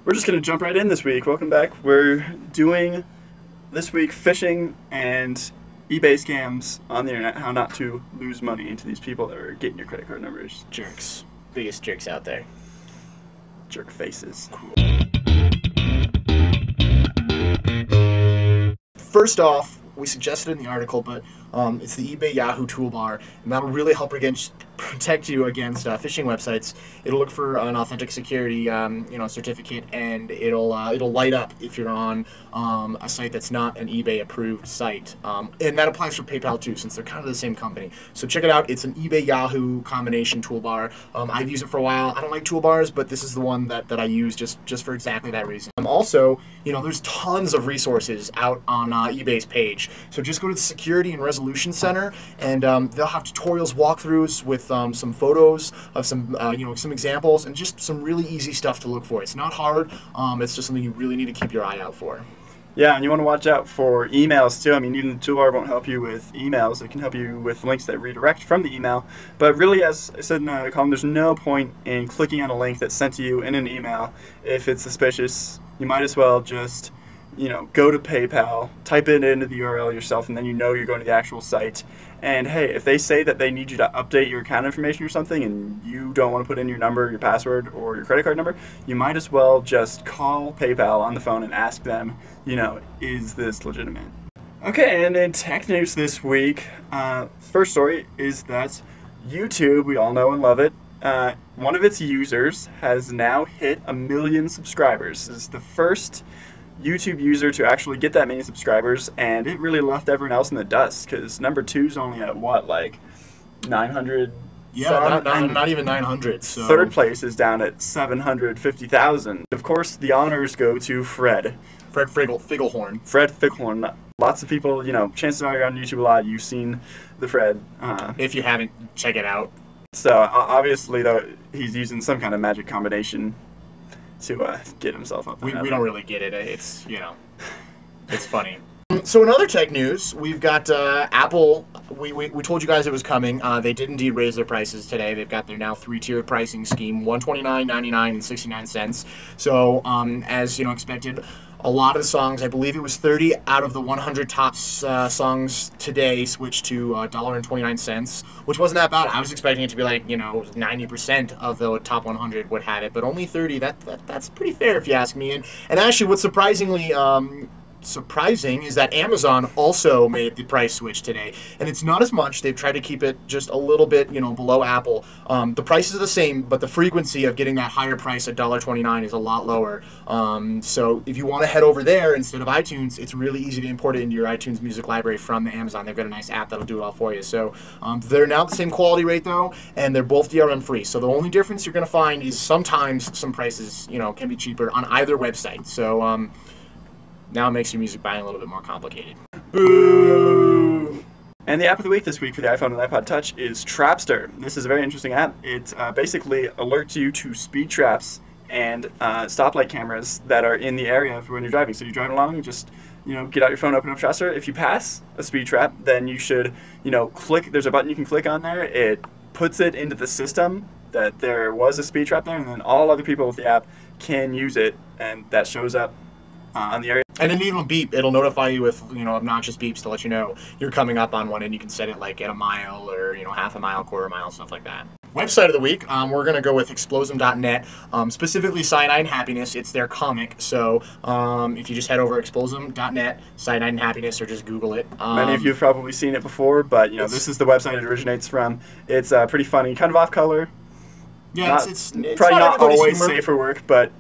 We're just going to jump right in this week. Welcome back. We're doing this week fishing and eBay scams on the internet, how not to lose money to these people that are getting your credit card numbers. Jerks. Biggest jerks out there. Jerk faces. First off, we suggested in the article, but it's the eBay Yahoo toolbar, and that'll really help protect you against phishing websites. It'll look for an authentic security, certificate, and it'll light up if you're on a site that's not an eBay approved site, and that applies for PayPal too, since they're kind of the same company. So check it out. It's an eBay Yahoo combination toolbar. I've used it for a while. I don't like toolbars, but this is the one that I use just for exactly that reason. Also, there's tons of resources out on eBay's page. So just go to the Security and Resolution Center, and they'll have tutorials, walkthroughs with some photos of some examples, and just some really easy stuff to look for. It's not hard. It's just something you really need to keep your eye out for. Yeah, and you want to watch out for emails too. I mean, even the toolbar won't help you with emails. It can help you with links that redirect from the email. But really, as I said in the column, there's no point in clicking on a link that's sent to you in an email if it's suspicious. You might as well just go to PayPal, type it into the URL yourself, and then you're going to the actual site. And hey, if they say that they need you to update your account information or something and you don't want to put in your number, your password, or your credit card number, you might as well just call PayPal on the phone and ask them, is this legitimate? Okay, and in tech news this week, first story is that YouTube, we all know and love it, one of its users has now hit 1 million subscribers. This is the first YouTube user to actually get that many subscribers, and it really left everyone else in the dust, because number 2's only at what, like 900? Yeah, not even 900. So. Third place is down at 750,000. Of course, the honors go to Fred Figglehorn. Fred Figglehorn. Lots of people, chances are you're on YouTube a lot. You've seen the Fred. If you haven't, check it out. So obviously, though, he's using some kind of magic combination to get himself up. We don't really get it. It's it's funny. So in other tech news, we've got Apple. We told you guys it was coming. They did indeed raise their prices today. They've got their now 3-tier pricing scheme: $129, $99, and 69 cents. So as expected, a lot of the songs, I believe it was 30 out of the 100 top songs today, switched to $1.29, which wasn't that bad. I was expecting it to be like 90% of the top 100 would have it, but only 30. That's pretty fair if you ask me. And actually, what's surprising is that Amazon also made the price switch today, and it's not as much. They've tried to keep it just a little bit below Apple. The prices are the same, but the frequency of getting that higher price at $1.29 is a lot lower. So if you want to head over there instead of iTunes, it's really easy to import it into your iTunes music library from Amazon. They've got a nice app that'll do it all for you. So they're now the same quality rate though, and they're both DRM free. So the only difference you're going to find is sometimes some prices can be cheaper on either website. So now it makes your music buying a little bit more complicated. Boo! And the app of the week this week for the iPhone and iPod Touch is Trapster. This is a very interesting app. It basically alerts you to speed traps and stoplight cameras that are in the area for when you're driving. So you're driving along, you just get out your phone, open up Trapster. If you pass a speed trap, then you should click. There's a button you can click on there. It puts it into the system that there was a speed trap there, and then all other people with the app can use it, and that shows up on the area. And then it'll beep. It'll notify you with obnoxious beeps to let you know you're coming up on one, and you can set it like at a mile or half a mile, quarter mile, stuff like that. Website of the week, we're going to go with Explosum.net, specifically Cyanide and Happiness. It's their comic, so if you just head over to Explosum.net, Cyanide and Happiness, or just Google it. Many of you have probably seen it before, but this is the website it originates from. It's pretty funny, kind of off color. Yeah, it's probably not always safe for work, but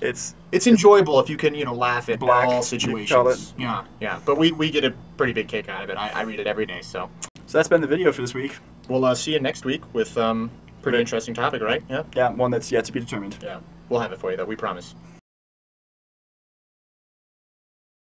it's enjoyable if you can laugh at all situations. You call it. Yeah. But we get a pretty big kick out of it. I read it every day. So that's been the video for this week. We'll see you next week with pretty interesting topic, right? Yeah. Yeah, one that's yet to be determined. Yeah, we'll have it for you though. We promise.